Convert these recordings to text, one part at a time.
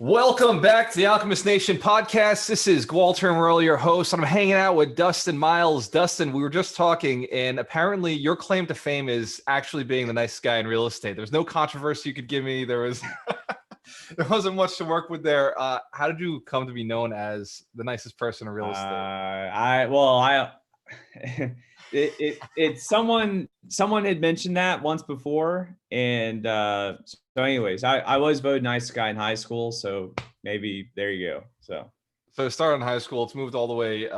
Welcome back to the Alchemist Nation podcast. This is Walter Morelli, your host. I'm hanging out with Dustin Miles. Dustin, we were just talking, and apparently your claim to fame is actually being the nicest guy in real estate. There's no controversy you could give me. There wasn't much to work with there. How did you come to be known as the nicest person in real estate? It's someone had mentioned that once before, and so anyways, I was voted nicest guy in high school, so maybe there you go. So it started in high school. It's moved all the way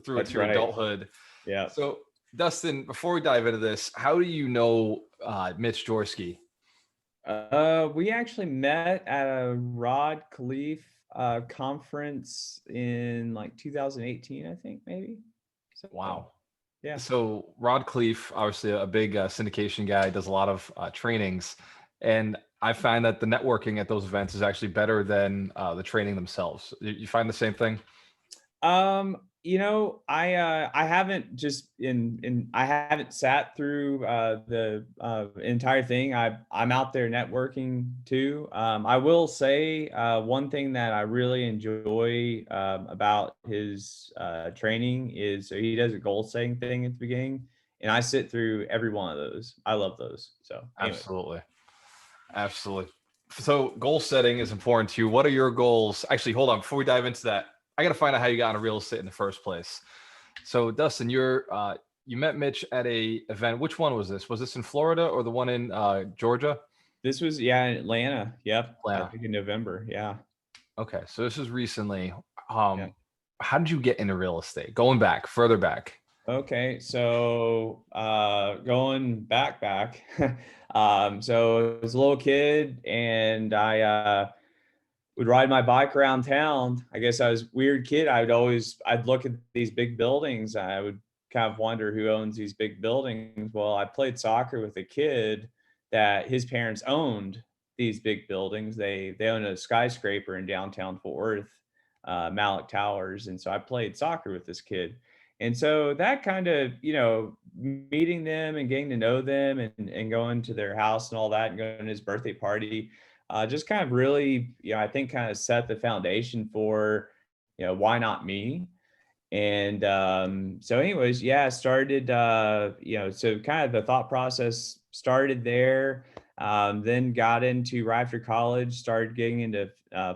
through into your adulthood. Yeah. So Dustin, before we dive into this, how do you know Mitch Jaworski? We actually met at a Rod Khleif conference in like 2018, I think, maybe. So, wow. Yeah. So Rod Khleif, obviously a big syndication guy, does a lot of trainings, and I find that the networking at those events is actually better than the training themselves. You find the same thing? I haven't I haven't sat through the entire thing. I'm out there networking too. I will say one thing that I really enjoy about his training is he does a goal setting thing at the beginning, and I sit through every one of those. I love those. So anyway. Absolutely. So goal setting is important to you. What are your goals? Actually, hold on. Before we dive into that, I got to find out how you got into real estate in the first place. So Dustin, you met Mitch at a event. Which one was this? Was this in Florida or the one in Georgia? This was, in Atlanta. Yep. Atlanta. I think in November. Yeah. Okay. So this is recently. How did you get into real estate? Going back, further back. Okay. So going back. So I was a little kid, and I would ride my bike around town. I guess I was a weird kid. I'd look at these big buildings. I would kind of wonder who owns these big buildings. Well, I played soccer with a kid that his parents owned these big buildings. They own a skyscraper in downtown Fort Worth, Malik Towers. And so I played soccer with this kid. And so that kind of, meeting them and getting to know them and going to their house and all that and going to his birthday party, just kind of really, I think kind of set the foundation for, why not me? And so anyways, started, so kind of the thought process started there, then got into right after college, started getting into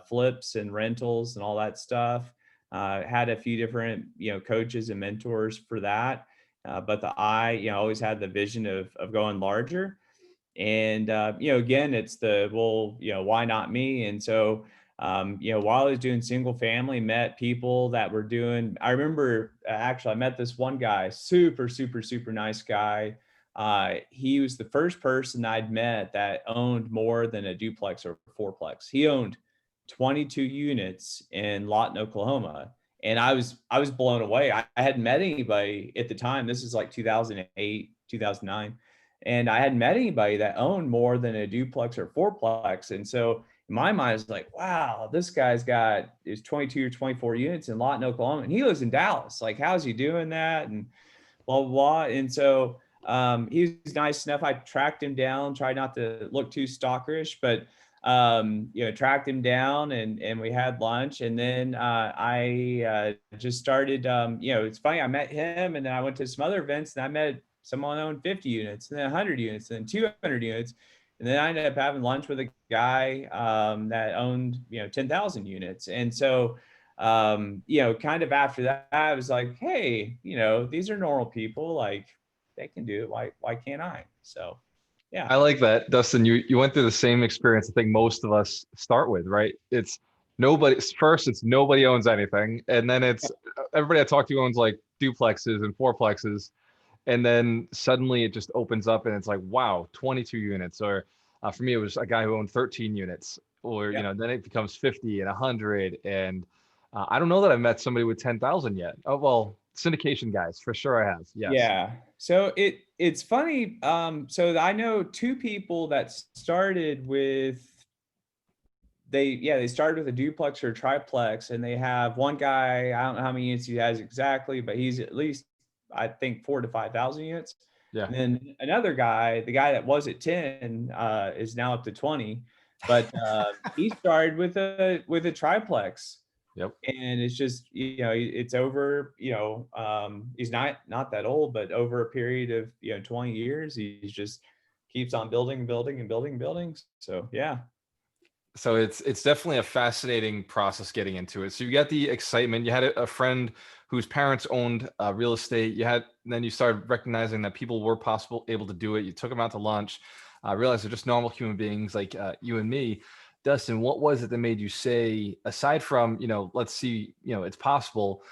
flips and rentals and all that stuff. Had a few different, coaches and mentors for that. But always had the vision of going larger. And, again, it's why not me? And so, while I was doing single family, met people that were I remember actually, I met this one guy, super, super, super nice guy. He was the first person I'd met that owned more than a duplex or fourplex. He owned 22 units in Lawton, Oklahoma. And I was blown away. I hadn't met anybody at the time. This is like 2008, 2009. And I hadn't met anybody that owned more than a duplex or fourplex. And so in my mind, I was like, wow, this guy's got his 22 or 24 units in Lawton, Oklahoma. And he lives in Dallas. Like, how's he doing that? And blah, blah, blah. And so he was nice enough. I tracked him down, tried not to look too stalkerish, but tracked him down and we had lunch. And then I just started, it's funny. I met him, and then I went to some other events, and I met someone owned 50 units, and then 100 units, and then 200 units. And then I ended up having lunch with a guy that owned, 10,000 units. And so, kind of after that, I was like, hey, these are normal people. Like, they can do it. Why can't I? So, yeah. I like that, Dustin. You went through the same experience I think most of us start with, right? It's nobody owns anything. And then it's everybody I talk to owns like duplexes and fourplexes. And then suddenly it just opens up and it's like, wow, 22 units. Or for me, it was a guy who owned 13 units. Or, then it becomes 50 and 100. And I don't know that I've met somebody with 10,000 yet. Oh, well, syndication guys, for sure I have. Yes. Yeah. So it's funny. So I know two people that started with, they started with a duplex or a triplex, and they have one guy, I don't know how many units he has exactly, but he's at least, I think, 4,000 to 5,000 units. Yeah. And then another guy, the guy that was at 10, is now up to 20. but he started with a triplex. Yep. And it's just, it's over, he's not that old, but over a period of, 20 years, he's just keeps on building, building and building buildings. So yeah. So it's definitely a fascinating process getting into it. So you got the excitement. You had a friend whose parents owned real estate. Then you started recognizing that people were able to do it. You took them out to lunch. Realized they're just normal human beings like you and me. Dustin, what was it that made you say, aside from let's see, it's possible.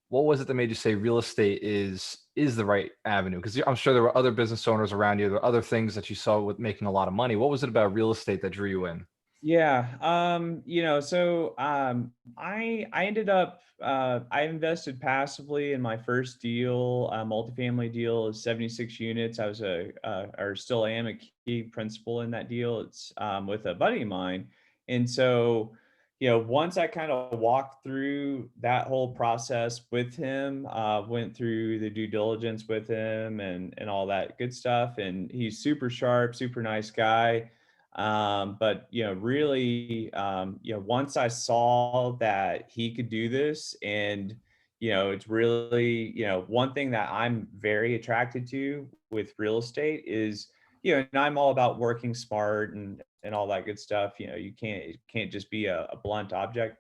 What was it that made you say real estate is the right avenue? Because I'm sure there were other business owners around you. There were other things that you saw with making a lot of money. What was it about real estate that drew you in? Yeah. I ended up I invested passively in my first deal, multifamily deal is 76 units. I was or still am a key principal in that deal. It's with a buddy of mine. And so, once I kind of walked through that whole process with him, went through the due diligence with him and all that good stuff. And he's super sharp, super nice guy. But really, once I saw that he could do this, and it's really, one thing that I'm very attracted to with real estate is, and I'm all about working smart and all that good stuff. It can't just be a blunt object.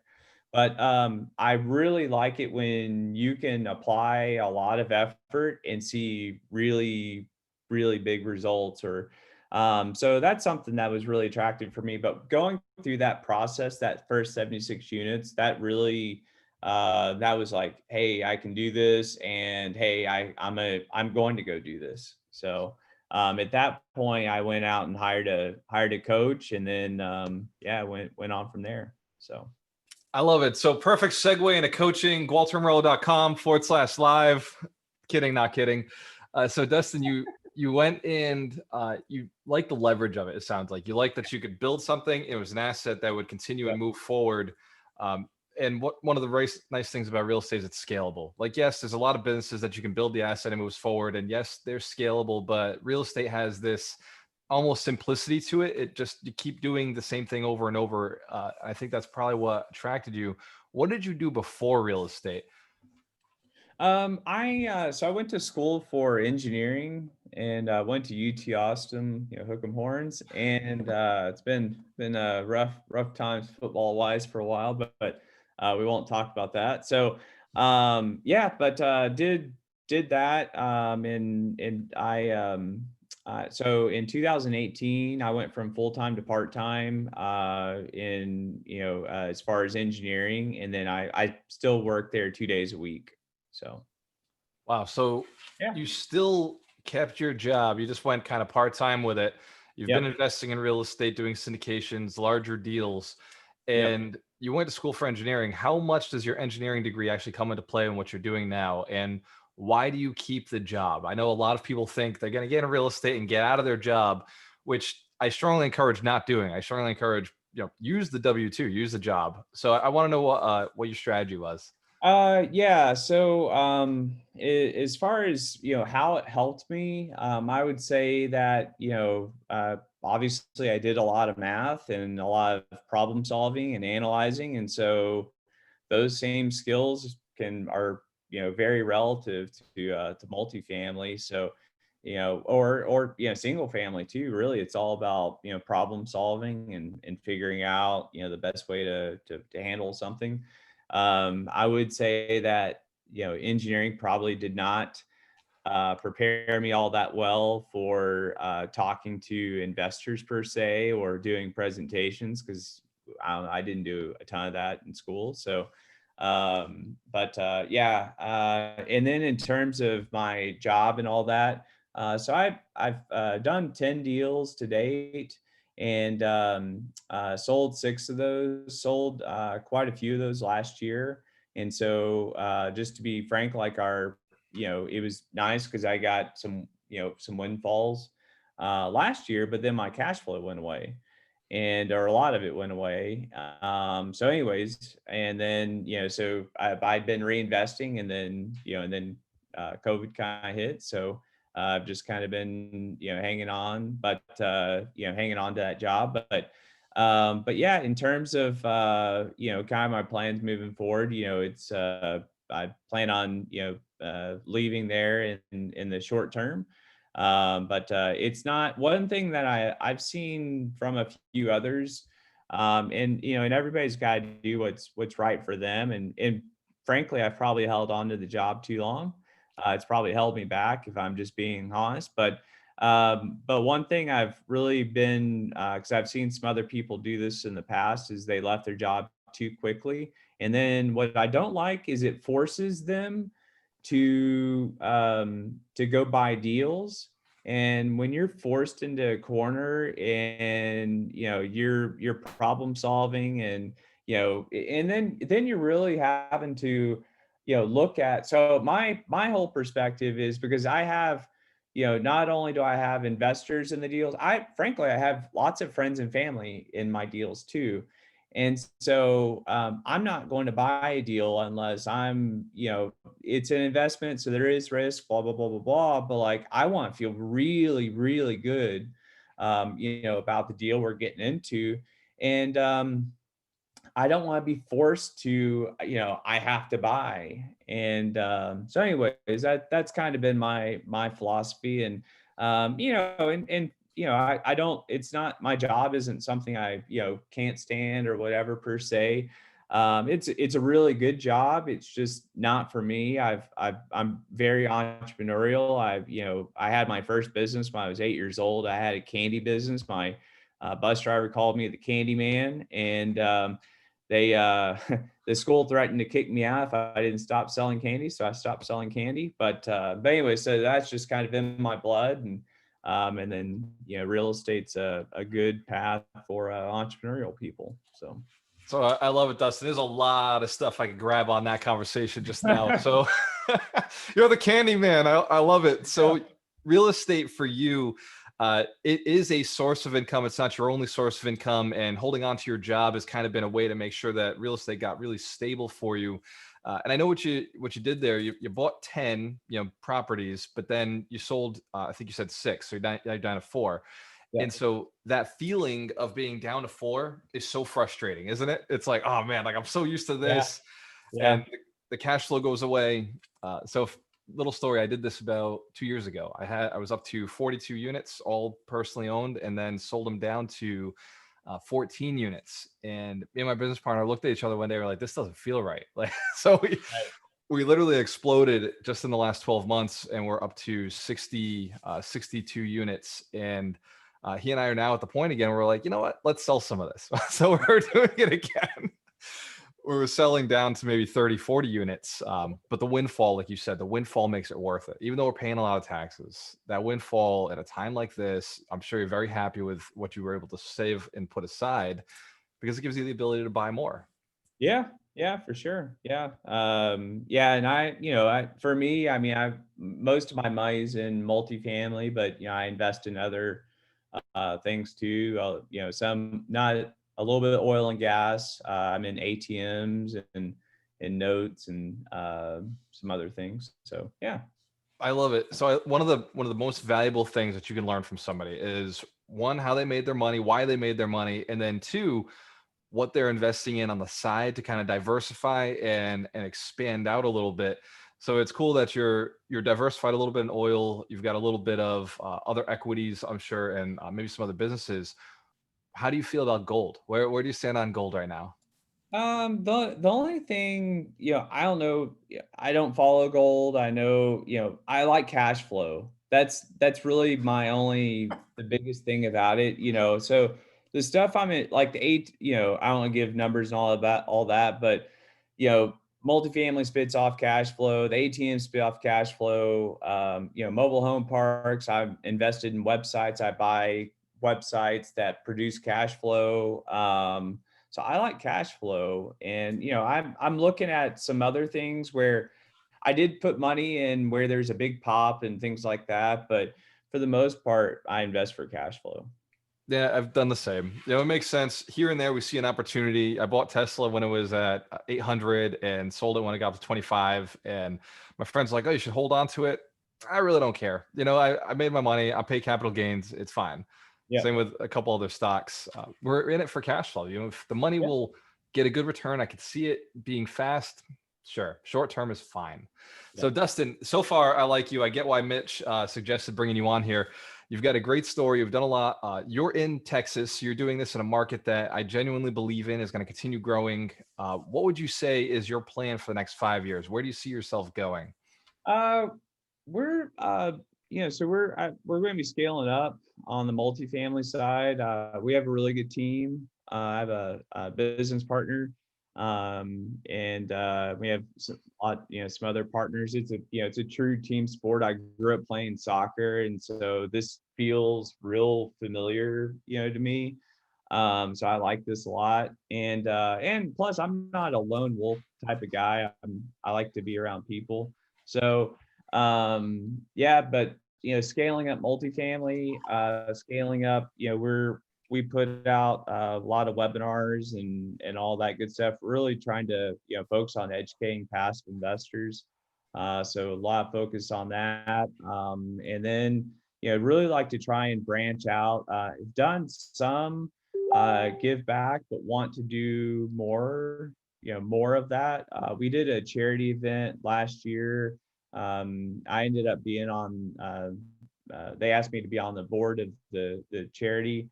But I really like it when you can apply a lot of effort and see really, really big results. So that's something that was really attractive for me. But going through that process, that first 76 units, that really, that was like, hey, I can do this, and hey, I'm going to go do this. So at that point, I went out and hired a coach, and then yeah, went on from there. So. I love it. So perfect segue into coaching, gualtermerlo.com/live. Kidding, not kidding. So Dustin, you went and you like the leverage of it. It sounds like you like that you could build something. It was an asset that would continue and move forward. And one of the nice things about real estate is it's scalable. Like, yes, there's a lot of businesses that you can build the asset and moves forward. And yes, they're scalable, but real estate has this almost simplicity to it. It just, you keep doing the same thing over and over. I think that's probably what attracted you. What did you do before real estate? So I went to school for engineering and went to UT Austin, hook 'em horns, and it's been a rough times football wise for a while, but we won't talk about that. So yeah, but did that, and I so in 2018 I went from full time to part time in as far as engineering, and then I still work there 2 days a week. So, Wow. So yeah. you still kept your job. You just went kind of part-time with it. You've been Yep. investing in real estate, doing syndications, larger deals, Yep. and you went to school for engineering. How much does your engineering degree actually come into play in what you're doing now? And why do you keep the job? I know a lot of people think they're going to get in real estate and get out of their job, which I strongly encourage not doing. I strongly encourage, use the W-2, use the job. So I want to know what your strategy was. Yeah. So, as far as, how it helped me, I would say that, obviously I did a lot of math and a lot of problem solving and analyzing. And so those same skills are, very relative to multifamily. So, or, single family too, really, it's all about, problem solving and figuring out, the best way to handle something. I would say that, engineering probably did not prepare me all that well for talking to investors per se, or doing presentations, because I didn't do a ton of that in school. So, but yeah. And then in terms of my job and all that, so I've done 10 deals to date, and sold 6 of those, sold quite a few of those last year. And so just to be frank, like it was nice because I got some windfalls last year, but then my cash flow went away, or a lot of it went away. So anyways, and then, so I'd been reinvesting, and then, COVID kind of hit. So I've just kind of been, hanging on, but, hanging on to that job. But But yeah, in terms of, kind of my plans moving forward, it's, I plan on, leaving there in the short term. But it's not one thing that I've seen from a few others. And everybody's got to do what's right for them. And frankly, I've probably held on to the job too long. It's probably held me back if I'm just being honest. But one thing I've really been, because I've seen some other people do this in the past, is they left their job too quickly. And then what I don't like is it forces them to go buy deals. And when you're forced into a corner and you're problem solving, and then you're really having to look at. So my whole perspective is, because I have, not only do I have investors in the deals, frankly I have lots of friends and family in my deals too. And so I'm not going to buy a deal unless it's an investment. So there is risk, blah, blah, blah, blah, blah. But like, I want to feel really, really good, about the deal we're getting into. And I don't want to be forced to, I have to buy. And so anyways, that's kind of been my philosophy. And, I don't, it's not, my job isn't something I, can't stand or whatever per se. It's a really good job. It's just not for me. I'm very entrepreneurial. I had my first business when I was 8 years old. I had a candy business. My bus driver called me the candy man. And they the school threatened to kick me out if I didn't stop selling candy, so I stopped selling candy. But anyway, so that's just kind of in my blood. And then real estate's a good path for entrepreneurial people. So I love it, Dustin. There's a lot of stuff I could grab on that conversation just now. So you're the candy man. I love it. So real estate for you, it is a source of income. It's not your only source of income, and holding on to your job has kind of been a way to make sure that real estate got really stable for you. And I know what you did there. You bought 10 properties, but then you sold I think you said 6, so you're down to 4. Yeah. And so that feeling of being down to 4 is so frustrating, isn't it? It's like, oh man, like I'm so used to this. Yeah. And the cash flow goes away. Little story, I did this about 2 years ago. I was up to 42 units, all personally owned, and then sold them down to 14 units. And me and my business partner looked at each other one day. We're like, this doesn't feel right. Like, so we literally exploded just in the last 12 months, and we're up to 62 units. And he and I are now at the point again, where we're like, you know what, let's sell some of this. So we're doing it again. We were selling down to maybe 30, 40 units. But the windfall, like you said, the windfall makes it worth it. Even though we're paying a lot of taxes, that windfall at a time like this, I'm sure you're very happy with what you were able to save and put aside, because it gives you the ability to buy more. Yeah, for sure. Yeah. And for me, I mean, most of my money's in multifamily, but, I invest in other things too. Some, not a little bit of oil and gas. I'm in ATMs and notes and some other things. So yeah, I love it. So one of the most valuable things that you can learn from somebody is, one, how they made their money, why they made their money, and then 2, what they're investing in on the side to kind of diversify and expand out a little bit. So it's cool that you're diversified a little bit in oil. You've got a little bit of other equities, I'm sure, and maybe some other businesses. How do you feel about gold? Where do you stand on gold right now? The only thing, I don't know, I don't follow gold. I know, I like cash flow. That's really the biggest thing about it, so the stuff I'm in, like the I don't want to give numbers and all that, but, multifamily spits off cash flow, the ATM spit off cash flow, mobile home parks. I've invested in websites. I buy websites that produce cash flow. So I like cash flow, and I'm looking at some other things where I did put money in where there's a big pop and things like that, but for the most part, I invest for cash flow. Yeah, I've done the same. It makes sense. Here and there, we see an opportunity. I bought Tesla when it was at 800 and sold it when it got up to 25. And my friend's like, oh, you should hold on to it. I really don't care. I made my money. I pay capital gains. It's fine. Yeah. Same with a couple other stocks. We're in it for cash flow. You know, if the money Yeah. will get a good return, I could see it being fast. Sure, short term is fine. So Yeah. Dustin, so far I like you. I get why Mitch suggested bringing you on here. You've got a great story. You've done a lot. You're in Texas. You're doing this in a market that I genuinely believe in is going to continue growing. What would you say is your plan for the next 5 years? Where do you see yourself going? Uh, we're so we're going to be scaling up on the multifamily side. We have a really good team. I have a business partner, and we have some other partners. It's a true team sport. I grew up playing soccer, and so this feels real familiar, to me. So I like this a lot, and plus I'm not a lone wolf type of guy. I like to be around people. So yeah, but scaling up multifamily, scaling up, we put out a lot of webinars and all that good stuff, really trying to focus on educating passive investors. So a lot of focus on that. And then really like to try and branch out. Done some give back, but want to do more, more of that. We did a charity event last year. I ended up being on, they asked me to be on the board of the charity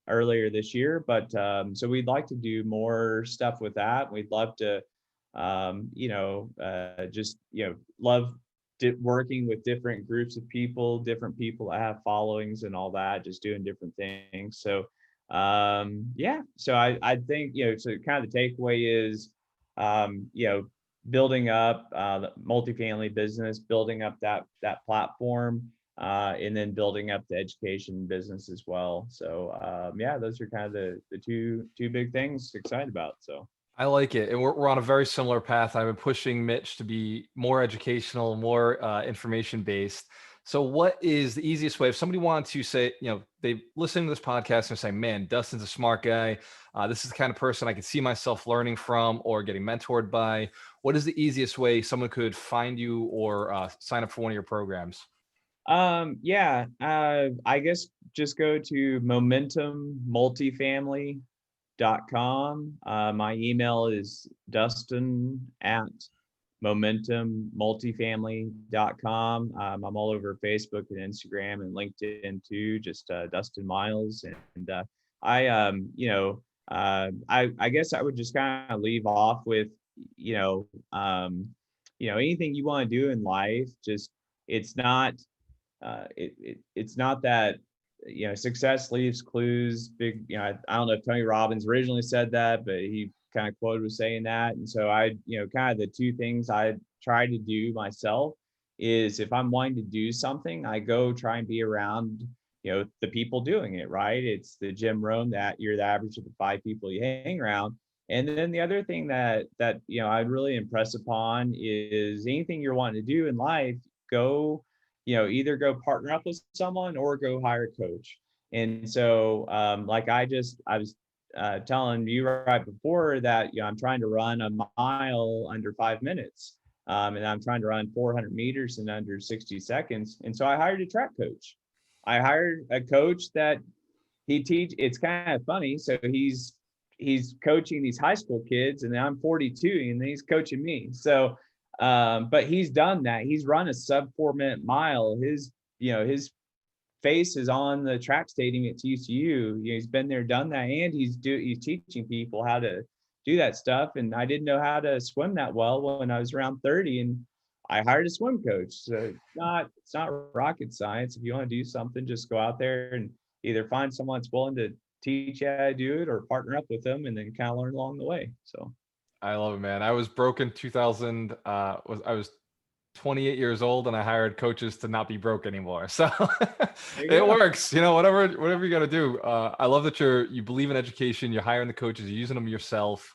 earlier this year, but so we'd like to do more stuff with that. We'd love to, just, love working with different groups of people, different people that have followings and all that, just doing different things. So yeah, so I think, so kind of the takeaway is, building up the multifamily business, building up that platform, and then building up the education business as well. So yeah, those are kind of the two big things excited about. So I like it. And we're on a very similar path. I've been pushing Mitch to be more educational, more information based. So what is the easiest way if somebody wanted to say, they listen to this podcast and say, man, Dustin's a smart guy. This is the kind of person I could see myself learning from or getting mentored by. What is the easiest way someone could find you or sign up for one of your programs? Yeah, I guess just go to momentummultifamily.com. My email is dustin@momentummultifamily.com. I'm all over Facebook and Instagram and LinkedIn too, just Dustin Miles. And I guess I would just kind of leave off with, anything you want to do in life, just it's not it's not that success leaves clues. Big, I don't know if Tony Robbins originally said that, but he kind of quoted was saying that. And so I, kind of the two things I try to do myself is if I'm wanting to do something, I go try and be around the people doing it, right? It's the Jim Rohn that you're the average of the 5 people you hang around. And then the other thing that I'd really impress upon is anything you're wanting to do in life, go either go partner up with someone or go hire a coach. And so like I was telling you right before that I'm trying to run a mile under 5 minutes, and I'm trying to run 400 meters in under 60 seconds. And so I hired a track coach. I hired a coach that it's kind of funny. So he's coaching these high school kids, and I'm 42 and he's coaching me. So but he's done that. He's run a sub 4-minute mile. His face is on the track stadium at TCU. He's been there, done that, and he's teaching people how to do that stuff. And I didn't know how to swim that well when I was around 30, and I hired a swim coach. So it's not rocket science. If you want to do something, just go out there and either find someone that's willing to teach you how to do it or partner up with them and then kind of learn along the way. So I love it, man. I was broke in 2000. I was 28 years old and I hired coaches to not be broke anymore. So it works, whatever you got to do. I love that you believe in education, you're hiring the coaches, you're using them yourself.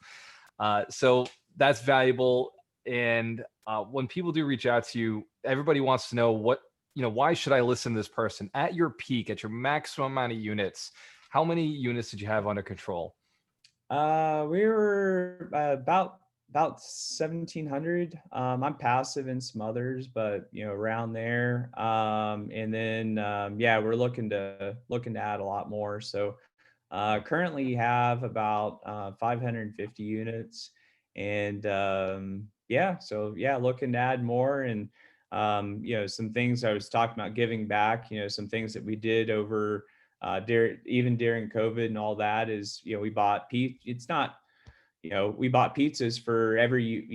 So that's valuable. And when people do reach out to you, everybody wants to know why should I listen to this person at your peak, at your maximum amount of units? How many units did you have under control? We were about about 1,700. I'm passive in some others, but around there. And then yeah, we're looking to add a lot more. So currently have about 550 units, and yeah, so yeah, looking to add more. And some things I was talking about giving back. Some things that we did over even during COVID and all that is we bought it's not we bought pizzas for every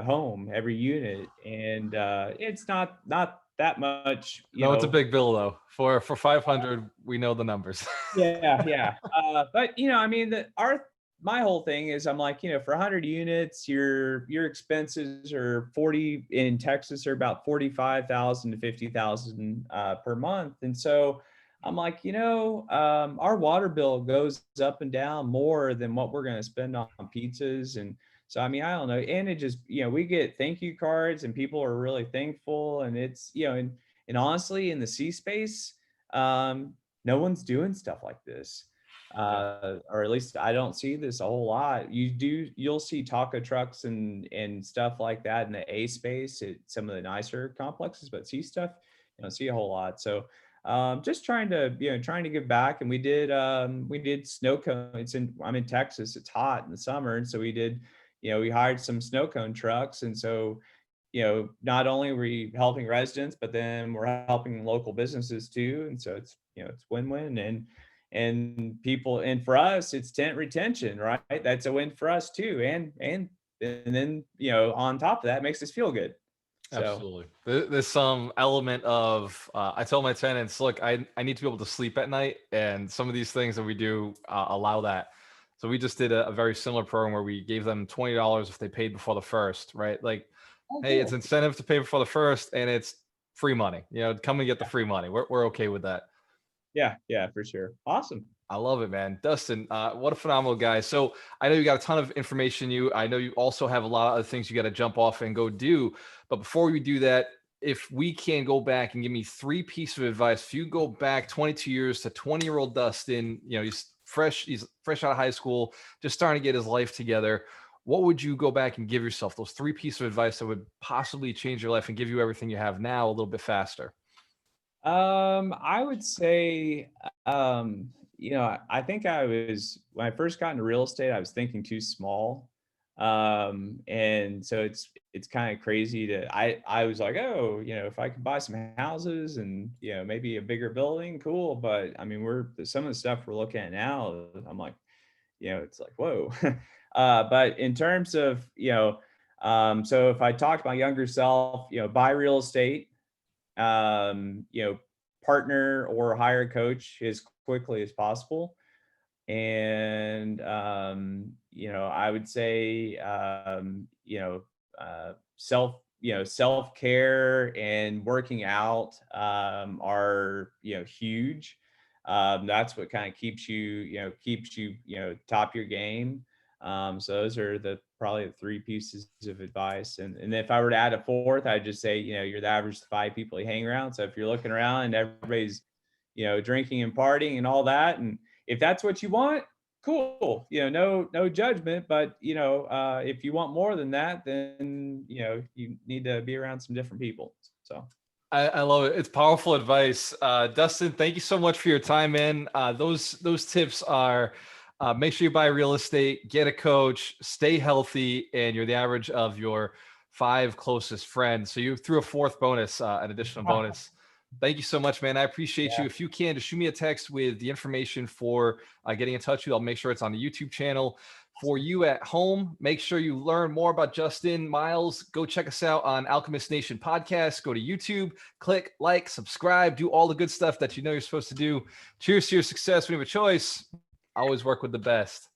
home, every unit, and it's not that much. No, it's a big bill though. For 500, we know the numbers. Yeah, yeah. But I mean, my whole thing is I'm like, for 100 units, your expenses are 40 in Texas are about 45,000 to 50,000 per month, and so I'm like, our water bill goes up and down more than what we're going to spend on pizzas. And so I mean, I don't know, and it just we get thank you cards, and people are really thankful, and it's and honestly, in the C space, no one's doing stuff like this. Or at least I don't see this a whole lot. You'll see taco trucks and stuff like that in the A space at some of the nicer complexes, but C stuff, you don't see a whole lot. So just trying to give back. And we did snow cone. I'm in Texas, it's hot in the summer. And so we did, we hired some snow cone trucks. And so not only were we helping residents, but then we're helping local businesses too. And so it's, it's win-win. And people, and for us, it's tent retention, right? That's a win for us too. And then, on top of that, makes us feel good. So. Absolutely. There's some element of, I tell my tenants, look, I need to be able to sleep at night. And some of these things that we do allow that. So we just did a very similar program where we gave them $20 if they paid before the first, right? Like, hey, it's incentive to pay before the first, and it's free money. Come and get the free money. We're okay with that. Yeah, for sure. Awesome. I love it, man. Dustin, what a phenomenal guy. So I know you got a ton of information. I know you also have a lot of other things you got to jump off and go do. But before we do that, if we can go back and give me 3 pieces of advice, if you go back 22 years to 20-year-old Dustin, he's fresh out of high school, just starting to get his life together. What would you go back and give yourself, those 3 pieces of advice that would possibly change your life and give you everything you have now a little bit faster? I would say, I think when I first got into real estate, I was thinking too small. And so it's kind of crazy I was like, oh, if I could buy some houses and, maybe a bigger building, cool. But I mean, some of the stuff we're looking at now, I'm like, it's like, whoa. But in terms of, so if I talk to my younger self, buy real estate, partner or hire a coach as quickly as possible. And, I would say, self-care and working out, are, huge. That's what kind of keeps you, top your game. So those are probably the 3 pieces of advice. And if I were to add a 4th, I'd just say, you're the average 5 people you hang around. So if you're looking around and everybody's, drinking and partying and all that, and if that's what you want, cool, no judgment, but if you want more than that, then you need to be around some different people. So I love it. It's powerful advice. Dustin, thank you so much for your time, man. Those tips are, make sure you buy real estate, get a coach, stay healthy, and you're the average of your 5 closest friends. So you threw a 4th bonus, an additional bonus. Thank you so much, man. I appreciate you. If you can, just shoot me a text with the information for getting in touch with you. I'll make sure it's on the YouTube channel. For you at home, make sure you learn more about Justin Miles. Go check us out on Alchemist Nation podcast. Go to YouTube, click like, subscribe, do all the good stuff that you're supposed to do. Cheers to your success. When you have a choice, always work with the best.